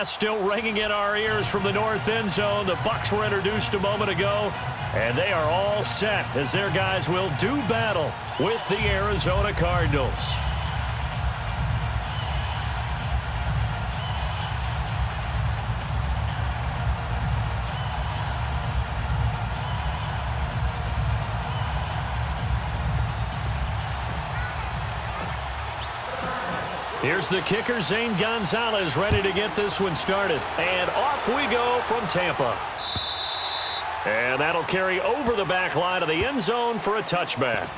blast still ringing in our ears from the north end zone. The Bucs were introduced a moment ago, and they are all set as their guys will do battle with the Arizona Cardinals. Here's the kicker, Zane Gonzalez, ready to get this one started. And off we go from Tampa. And that'll carry over the back line of the end zone for a touchback.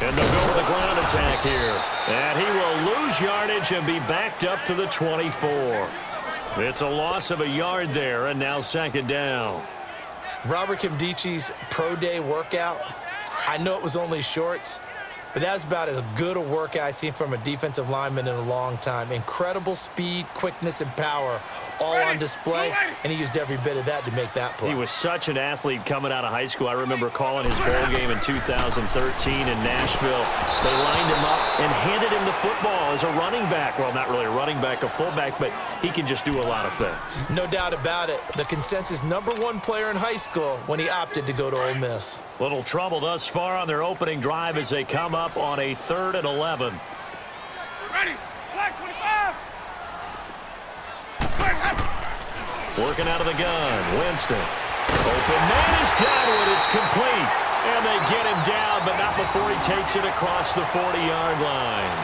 And they'll go with the ground attack here. And he will lose yardage and be backed up to the 24. It's a loss of a yard there, and now second down. Robert Kimdichie's pro day workout, I know it was only shorts, but that's about as good a workout I've seen from a defensive lineman in a long time. Incredible speed, quickness, and power all on display, and he used every bit of that to make that play. He was such an athlete coming out of high school. I remember calling his bowl game in 2013 in Nashville. They lined him up and handed him the football as a running back. Well, not really a running back, a fullback, but he can just do a lot of things. No doubt about it. The consensus #1 player in high school when he opted to go to Ole Miss. Little trouble thus far on their opening drive as they come up on a 3rd and 11. Ready, black 25. Working out of the gun, Winston. Open man is Godwin, it's complete. And they get him down, but not before he takes it across the 40-yard line.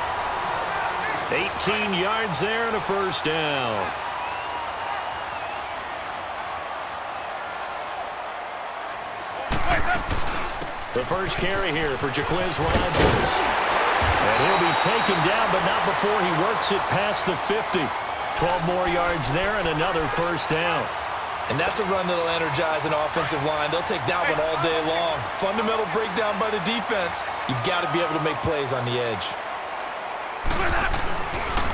18 yards there and a first down. The first carry here for Jaquiz Rogers. And he'll be taken down, but not before he works it past the 50. 12 more yards there and another first down. And that's a run that'll energize an offensive line. They'll take that one all day long. Fundamental breakdown by the defense. You've got to be able to make plays on the edge.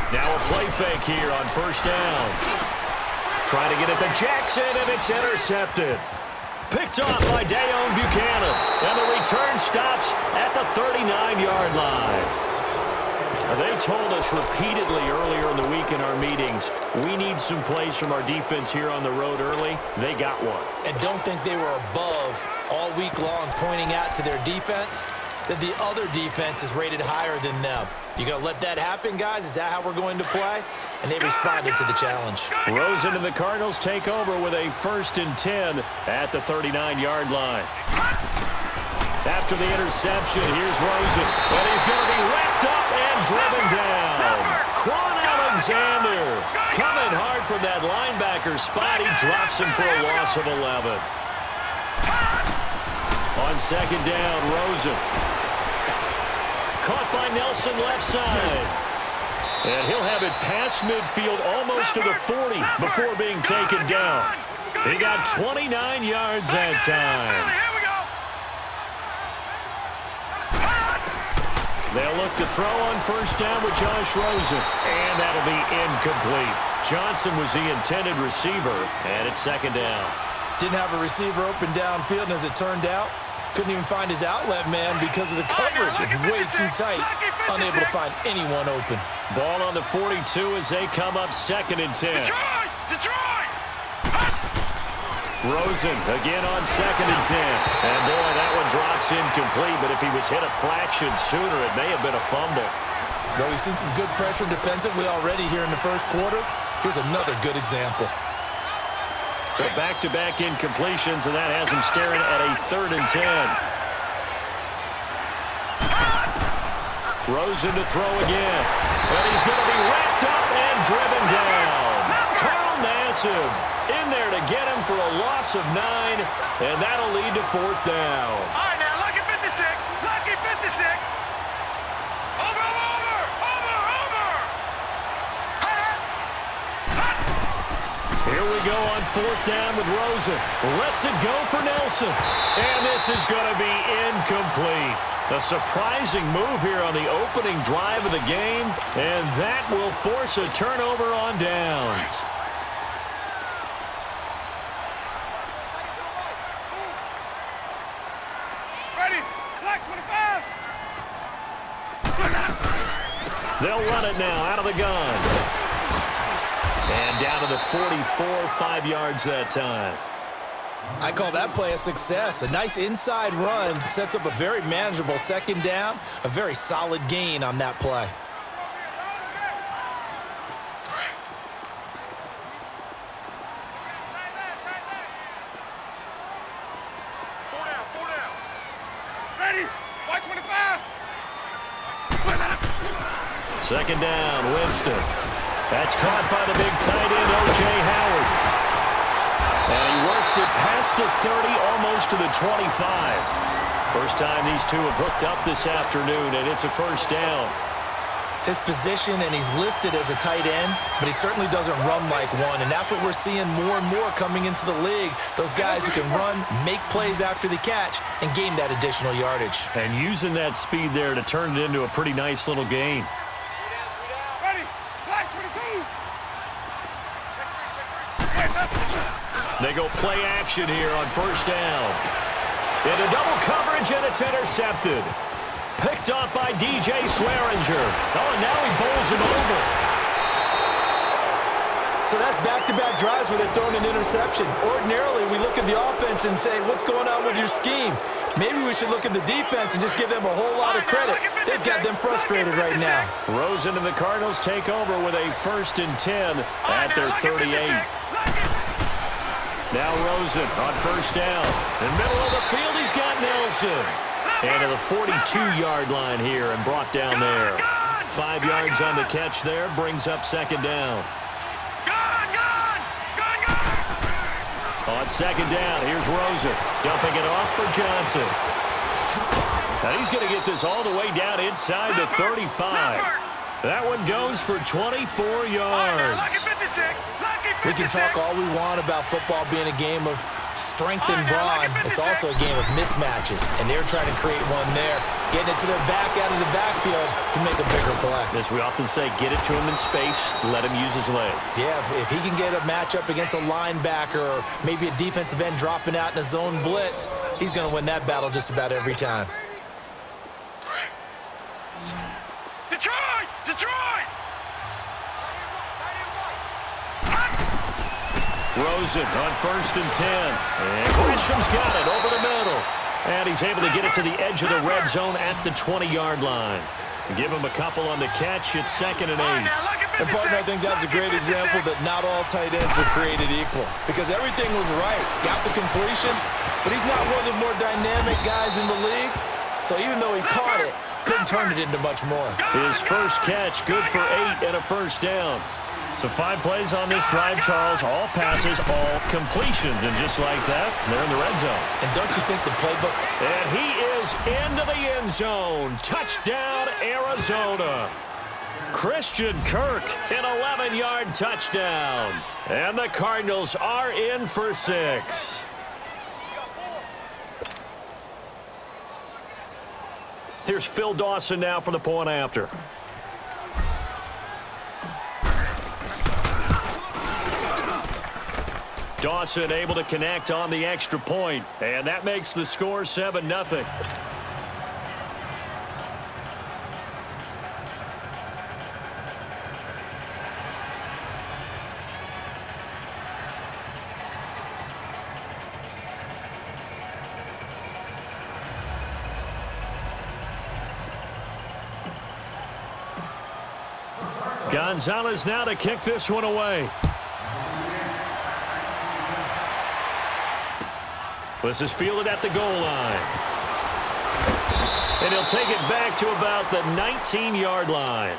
Now a play fake here on first down. Trying to get it to Jackson, and it's intercepted. Picked off by Dayon Buchanan. And the return stops at the 39-yard line. They told us repeatedly earlier in the week in our meetings, we need some plays from our defense here on the road early. They got one. And don't think they were above all week long pointing out to their defense that the other defense is rated higher than them. You going to let that happen, guys? Is that how we're going to play? And they responded to the challenge. Rosen and the Cardinals take over with a 1st and 10 at the 39-yard line. After the interception, here's Rosen. And he's going to be wrapped up and driven down. Quan Alexander coming hard from that linebacker spot. He drops him for a loss of 11. On second down, Rosen. Caught by Nelson left side. And he'll have it past midfield almost to the 40 before being taken down. He got 29 yards that time. They'll look to throw on first down with Josh Rosen. And that'll be incomplete. Johnson was the intended receiver, and it's second down. Didn't have a receiver open downfield, and as it turned out, couldn't even find his outlet man because of the coverage. It's way too tight. Unable to find anyone open. Ball on the 42 as they come up 2nd and 10. Detroit! Rosen again on 2nd and 10. And boy, that one drops incomplete, but if he was hit a fraction sooner, it may have been a fumble. Though we've seen some good pressure defensively already here in the first quarter, here's another good example. So back-to-back incompletions, and that has him staring at a 3rd and 10. Rosen to throw again. And he's going to be wrapped up and driven down. Carl Nassib in there to get him for a loss of 9, and that'll lead to 4th down. All right, now, lucky 56. Lucky 56. Over. Here we go on 4th down with Rosen. Lets it go for Nelson. And this is going to be incomplete. A surprising move here on the opening drive of the game, and that will force a turnover on downs. Ready. Black 25. They'll run it now out of the gun. And down to the 44, 5 yards that time. I call that play a success. A nice inside run sets up a very manageable 2nd down. A very solid gain on that play. Four down. Ready. Black 25. 2nd down, Winston. That's caught by the big tight end, O.J. Howard. And he works it past the 30, almost to the 25. First time these two have hooked up this afternoon, and it's a 1st down. His position, and he's listed as a tight end, but he certainly doesn't run like one, and that's what we're seeing more and more coming into the league. Those guys who can run, make plays after the catch, and gain that additional yardage. And using that speed there to turn it into a pretty nice little gain. Ready. Black 22. They go play action here on 1st down. Into double coverage, and it's intercepted. Picked off by DJ Swearinger. Oh, and now he bowls him over. So that's back-to-back drives where they're throwing an interception. Ordinarily, we look at the offense and say, what's going on with your scheme? Maybe we should look at the defense and just give them a whole lot of credit. They've got them frustrated right now. Rosen and the Cardinals take over with a 1st and 10 at their 38. Now Rosen on 1st down. In the middle of the field, he's got Nelson. And to the 42-yard line here and brought down there. 5 yards on the catch there, brings up 2nd down. On 2nd down, here's Rosen, dumping it off for Johnson. And he's going to get this all the way down inside the 35. That one goes for 24 yards. We can talk all we want about football being a game of strength and brawn. It's also a game of mismatches, and they're trying to create one there, getting it to their back out of the backfield to make a bigger play. As we often say, get it to him in space, let him use his leg. Yeah, if he can get a matchup against a linebacker or maybe a defensive end dropping out in a zone blitz, he's going to win that battle just about every time. Detroit! Rosen on 1st and 10. And Gresham's got it over the middle. And he's able to get it to the edge of the red zone at the 20-yard line. Give him a couple on the catch. It's 2nd and 8. And, partner, I think that's a great example that not all tight ends are created equal. Because everything was right. Got the completion, but he's not one of the more dynamic guys in the league. So even though he caught it, couldn't turn it into much more. His first catch, good for 8 and a 1st down. So 5 plays on this drive, Charles. All passes, all completions. And just like that, they're in the red zone. And don't you think the playbook... And he is into the end zone. Touchdown, Arizona. Christian Kirk, an 11-yard touchdown. And the Cardinals are in for 6. Here's Phil Dawson now for the point after. Dawson able to connect on the extra point, and that makes the score 7-0. Gonzalez now to kick this one away. This is fielded at the goal line. And he'll take it back to about the 19-yard line.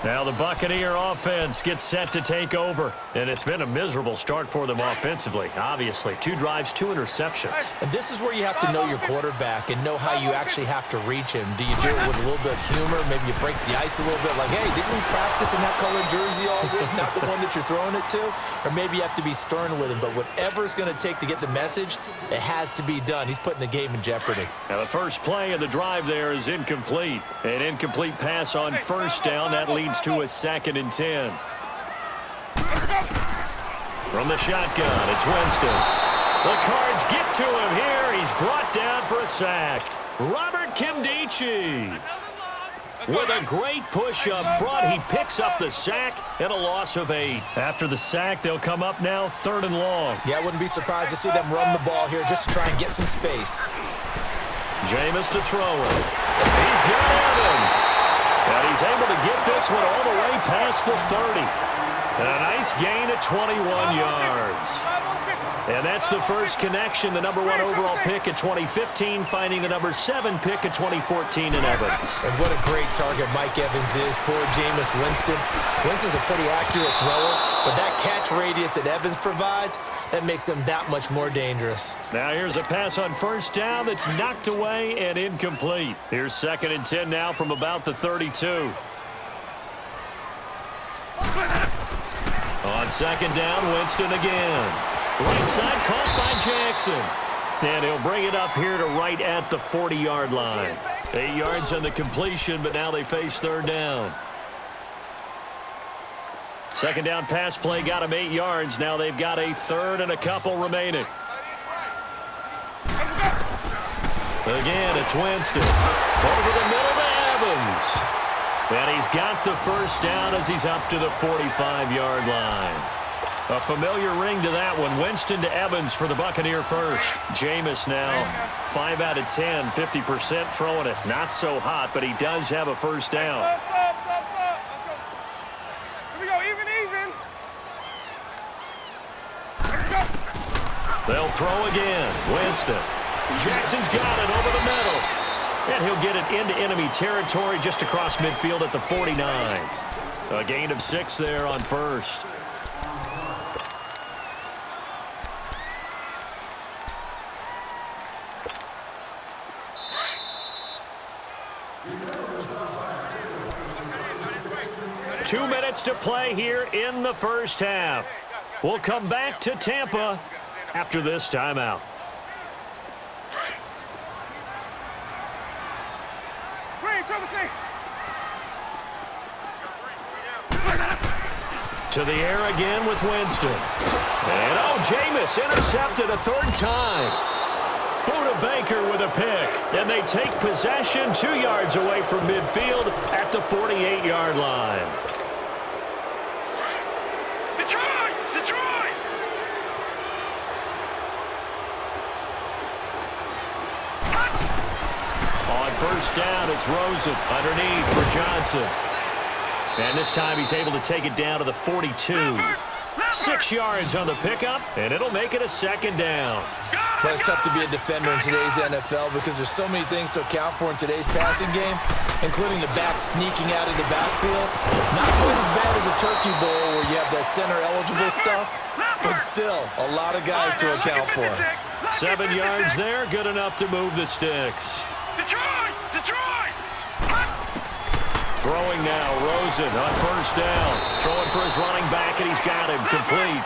Now the Buccaneer offense gets set to take over. And it's been a miserable start for them offensively, obviously. 2 drives, 2 interceptions. And this is where you have to know your quarterback and know how you actually have to reach him. Do you do it with a little bit of humor? Maybe you break the ice a little bit like, hey, didn't we practice in that colored jersey all week, not the one that you're throwing it to? Or maybe you have to be stern with him. But whatever it's going to take to get the message, it has to be done. He's putting the game in jeopardy. Now the first play of the drive there is incomplete. An incomplete pass on first down. That leads to a 2nd and 10. From the shotgun, it's Winston. The Cards get to him here. He's brought down for a sack. Robert Kimdichie. With a great push up front, he picks up the sack and a loss of 8. After the sack, they'll come up now 3rd and long. Yeah, I wouldn't be surprised to see them run the ball here just to try and get some space. Jameis to throw it. He's got Evans. And he's able to get this one all the way past the 30. And a nice gain of 21 yards. And that's the first connection, the number 1 overall pick in 2015, finding the number 7 pick in 2014 in Evans. And what a great target Mike Evans is for Jameis Winston. Winston's a pretty accurate thrower, but that catch radius that Evans provides, that makes him that much more dangerous. Now here's a pass on first down that's knocked away and incomplete. Here's 2nd and 10 now from about the 32. On 2nd down, Winston again. Right side caught by Jackson. And he'll bring it up here to right at the 40-yard line. 8 yards on the completion, but now they face 3rd down. 2nd down pass play got him 8 yards. Now they've got a 3rd and a couple remaining. Again, it's Winston. Over the middle to Evans. And he's got the first down as he's up to the 45-yard line. A familiar ring to that one. Winston to Evans for the Buccaneer first. Jameis now 5 out of 10, 50% throwing it. Not so hot, but he does have a first down. Stop. Here we go, even. Let's go. They'll throw again. Winston. Jackson's got it over the middle. And he'll get it into enemy territory just across midfield at the 49. A gain of 6 there on first. Two minutes to play here in the first half. We'll come back to Tampa after this timeout. To the air again with Winston. And Jameis intercepted a 3rd time. Buda Baker with a pick. And they take possession 2 yards away from midfield at the 48-yard line. Detroit! On first down, it's Rosen underneath for Johnson. And this time he's able to take it down to the 42. 6 yards on the pickup, and it'll make it a 2nd down. But it's tough to be a defender in today's NFL because there's so many things to account for in today's passing game, including the back sneaking out of the backfield. Not quite as bad as a turkey bowl where you have that center-eligible stuff, but still a lot of guys to account for. 7 yards there, good enough to move the sticks. Detroit! Throwing now, Rosen on first down. Throwing for his running back, and he's got him complete.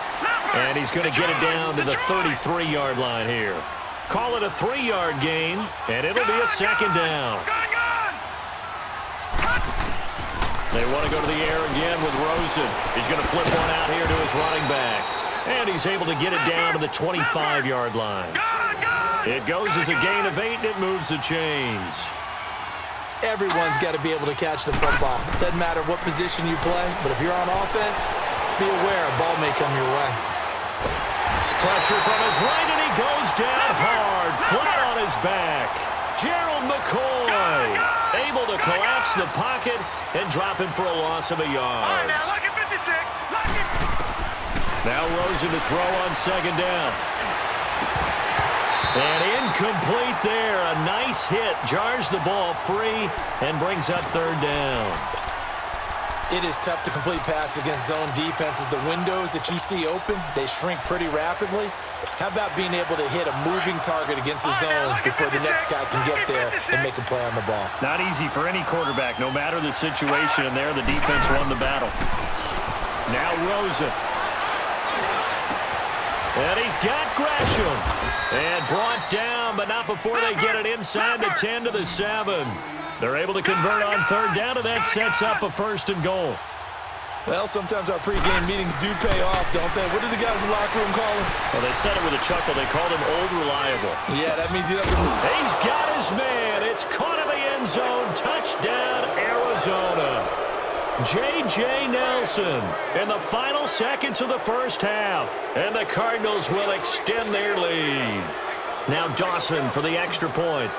And he's going to get it down to the 33-yard line here. Call it a 3-yard gain, and it'll be a 2nd down. They want to go to the air again with Rosen. He's going to flip one out here to his running back. And he's able to get it down to the 25-yard line. It goes as a gain of 8, and it moves the chains. Everyone's got to be able to catch the football. Doesn't matter what position you play, but if you're on offense, be aware a ball may come your way. Pressure from his right, and he goes down hard, flat on his back. Gerald McCoy able to collapse the pocket and drop him for a loss of a yard. Now Rosen to throw on 2nd down. And incomplete there. A nice hit. Jars the ball free and brings up 3rd down. It is tough to complete passes against zone defenses. The windows that you see open, they shrink pretty rapidly. How about being able to hit a moving target against a zone before the next guy can get there and make a play on the ball? Not easy for any quarterback, no matter the situation, and there the defense won the battle. Now Rosen. And he's got Gresham. And brought down, but not before they get it inside the 10 to the 7. They're able to convert on third down, and that sets up a 1st and goal. Well, sometimes our pregame meetings do pay off, don't they? What do the guys in the locker room call him? Well, they said it with a chuckle. They called him Old Reliable. Yeah, that means he doesn't move. He's got his man. It's caught in the end zone. Touchdown, Arizona. J.J. Nelson in the final seconds of the first half. And the Cardinals will extend their lead. Now Dawson for the extra point.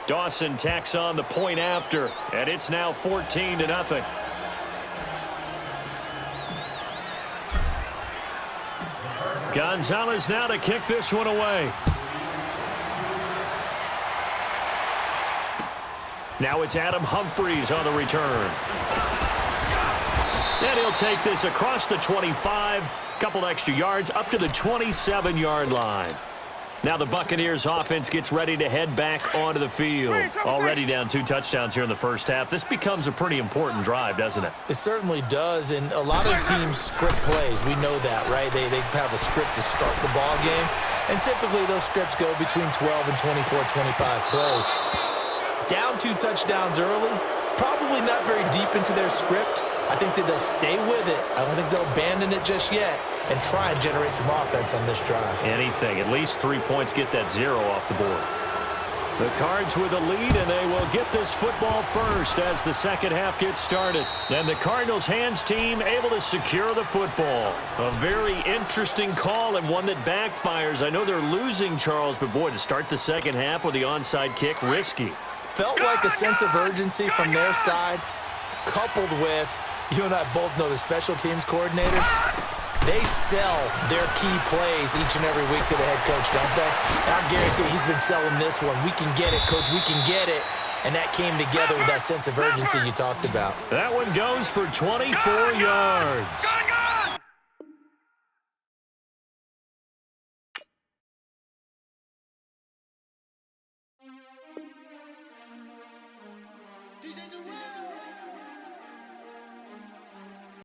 Dawson tacks on the point after, and it's now 14-0. Gonzalez now to kick this one away. Now it's Adam Humphries on the return. And he'll take this across the 25, couple extra yards up to the 27-yard line. Now the Buccaneers offense gets ready to head back onto the field. Already down 2 touchdowns here in the first half. This becomes a pretty important drive, doesn't it? It certainly does, and a lot of teams script plays. We know that, right? They have a script to start the ball game, and typically those scripts go between 12 and 24, 25 plays. Down 2 touchdowns early, probably not very deep into their script. I think that they'll stay with it. I don't think they'll abandon it just yet and try and generate some offense on this drive. Anything. At least 3 points, get that 0 off the board. The Cards with a lead, and they will get this football first as the second half gets started. And the Cardinals hands team able to secure the football. A very interesting call and one that backfires. I know they're losing, Charles, but boy, to start the second half with the onside kick, risky. Felt like a sense of urgency from their side, coupled with, you and I both know the special teams coordinators, they sell their key plays each and every week to the head coach, don't they? And I guarantee he's been selling this one. We can get it, coach. We can get it. And that came together with that sense of urgency you talked about. That one goes for 24 yards.